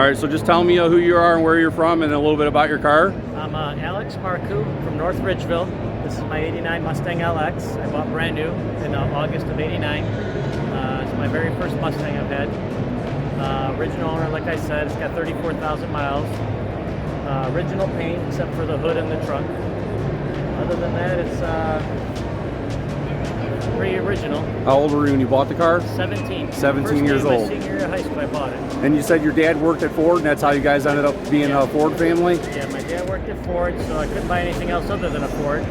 right, so just tell me who you are and where you're from and a little bit about your car. I'm Alex Marcoux from North Ridgeville. This is my 89 Mustang LX. I bought brand new in August of 89. It's my very first Mustang I've had. Original owner, like I said, it's got 34,000 miles. Original paint except for the hood and the trunk. Other than that, it's pretty original. How old were you when you bought the car? 17. 17 years old. Senior year of high school, I bought it. And you said your dad worked at Ford, and that's how you guys ended up being a Ford family? Yeah, my dad worked at Ford, so I couldn't buy anything else other than a Ford.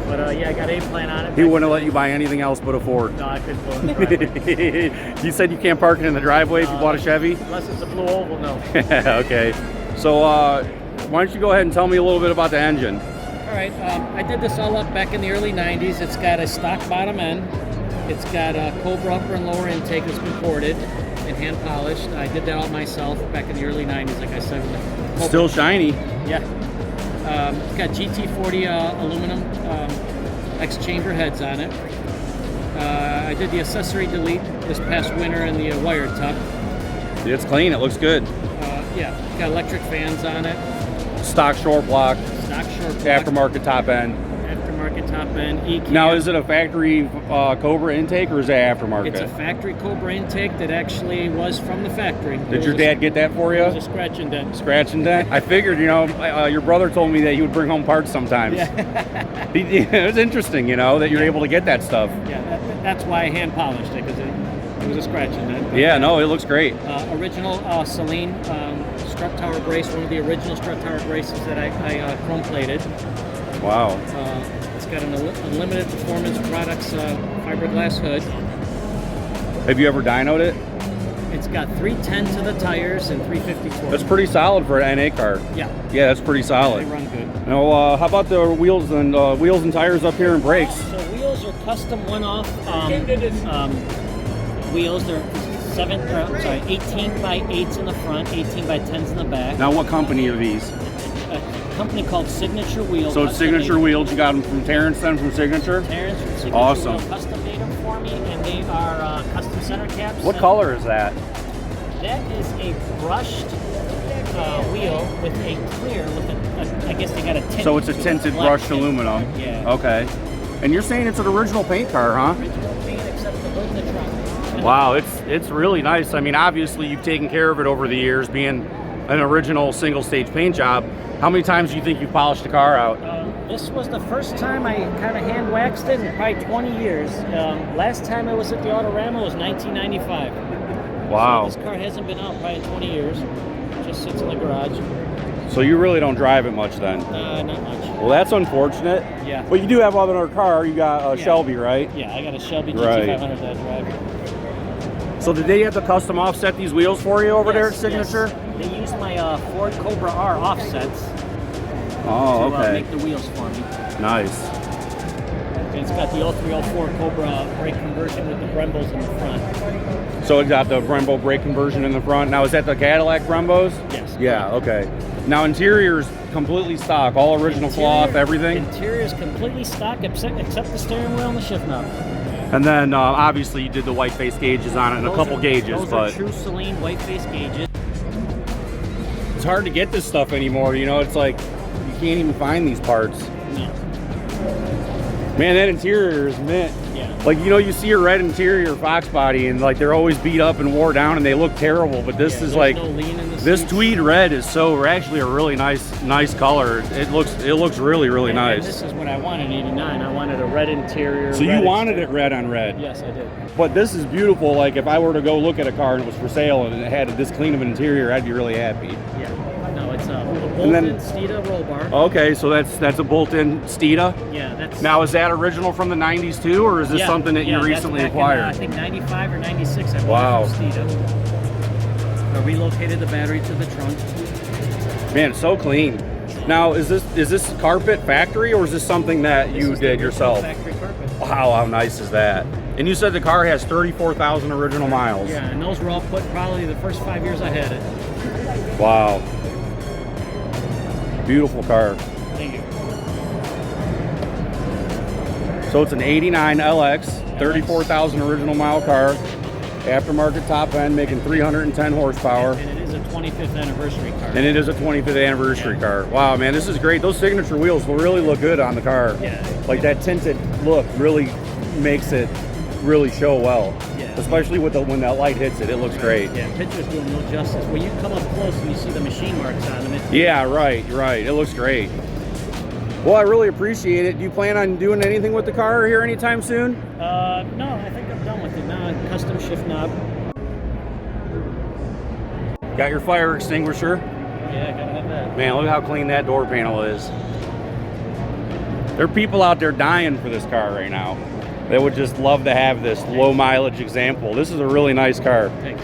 But yeah, I got a plan on it. He wouldn't let you buy anything else but a Ford. No, I couldn't pull in the driveway. You said you can't park it in the driveway if you bought a Chevy? Unless it's a blue oval, no. Okay. So why don't you go ahead and tell me a little bit about the engine? All right, I did this all up back in the early 90s. It's got a stock bottom end. It's got a Cobra upper and lower intake that's been ported and hand polished. I did that all myself back in the early 90s, like I said. Still shiny. Yeah. It's got GT40 aluminum X chamber heads on it. I did the accessory delete this past winter in the wire tuck. It's clean. It looks good. Yeah, got electric fans on it. Stock short block. Stock short block. Aftermarket top end. Aftermarket top end. EQ. Now, is it a factory Cobra intake or is it aftermarket? It's a factory Cobra intake that actually was from the factory. Did your dad get that for you? It was a scratch and dent. Scratch and dent? I figured, you know, your brother told me that he would bring home parts sometimes. Yeah. It was interesting, you know, that you're able to get that stuff. Yeah, that's why I hand polished it, because it was a scratch and dent. Yeah, no, it looks great. Original Celine strut tower brace, one of the original strut tower braces that I chrome plated. Wow. It's got an Unlimited Performance Products fiberglass hood. Have you ever dynoed it? It's got 310 to the tires and 350 torque. That's pretty solid for an NA car. Yeah. Yeah, that's pretty solid. They run good. Now, how about the wheels and tires up here and brakes? So wheels are custom one-off wheels. They're 18 by 8s in the front, 18 by 10s in the back. Now, what company are these? A company called Signature Wheels. So it's Signature Wheels. You got them from Terrence then, from Signature? Terrence from Signature. Awesome. Wheel custom made them for me, and they are custom center caps. What color is that? That is a brushed wheel with a clear, I guess they got a tint. So it's a tinted brushed aluminum. Yeah. Okay. And you're saying it's an original paint car, huh? Original paint except the hood and the trunk. Wow, it's really nice. I mean, obviously you've taken care of it over the years, being an original single-stage paint job. How many times do you think you polished the car out? This was the first time I kind of hand waxed it in probably 20 years. Last time I was at the Autorama was 1995. Wow. So this car hasn't been out probably 20 years. It just sits in the garage. So you really don't drive it much then? Not much. Well, that's unfortunate. Yeah. But you do have another car. You got a Shelby, right? Yeah, I got a Shelby Right. GT500 that I drive. So did they have to custom offset these wheels for you over there at Yes, Signature? yes. They used my Ford Cobra R offsets Oh, to okay. make the wheels for me. Nice. And it's got the 0304 Cobra brake conversion with the Brembos in the front. So it got the Brembo brake conversion in the front. Now, is that the Cadillac Brembos? Yes. Yeah, okay. Now, interior's completely stock, all original cloth, everything? Interior is completely stock except the steering wheel and the shift knob. And then, obviously, you did the white face gauges on it and a couple gauges, those but are true Celine white face gauges. it's hard to get this stuff anymore, you know? It's like, you can't even find these parts. No. Man, that interior is mint. Yeah. Like, you know, you see a red interior Foxbody and like they're always beat up and wore down and they look terrible, but this is like, no lean in the this seats. tweed red is actually a really nice color. It looks really And nice. this is what I wanted in '89. I wanted a red interior. So you red wanted it exterior. red on red. Yes, I did. But this is beautiful. Like if I were to go look at a car and it was for sale and it had this clean of an interior, I'd be really happy. Yeah. No, it's a And then- bolt-in Steeda roll bar. Okay, so that's a bolt-in Steeda. Yeah, that's. Now, is that original from the 90s too, or is this something that you that's recently back in, acquired? I think 95 or 96. I Wow. bought it from Steeda. I relocated the battery to the trunk. Man, so clean. Now, is this carpet factory or is this something that This you is the did original yourself? Factory carpet. Wow, how nice is that? And you said the car has 34,000 original miles. Yeah, and those were all put probably the first 5 years I had it. Wow. Beautiful car. Thank you. So it's an 89 LX, 34,000 original mile car, aftermarket top end, making 310 horsepower. And it is a 25th anniversary car. And it is a 25th anniversary car. Wow, man, this is great. Those signature wheels will really look good on the car. Yeah. Like that tinted look really makes it really show well. Yeah. Especially with when that light hits it, it looks great. Yeah, pictures do no justice. When you come up close and you see the machine marks on them, it's Yeah, right. It looks great. Well, I really appreciate it. Do you plan on doing anything with the car here anytime soon? no, I think I'm done with it now. Custom shift knob. Got your fire extinguisher. Yeah, gotta have that. Man, look how clean that door panel is. There are people out there dying for this car right now. They would just love to have this low mileage example. This is a really nice car. Thanks.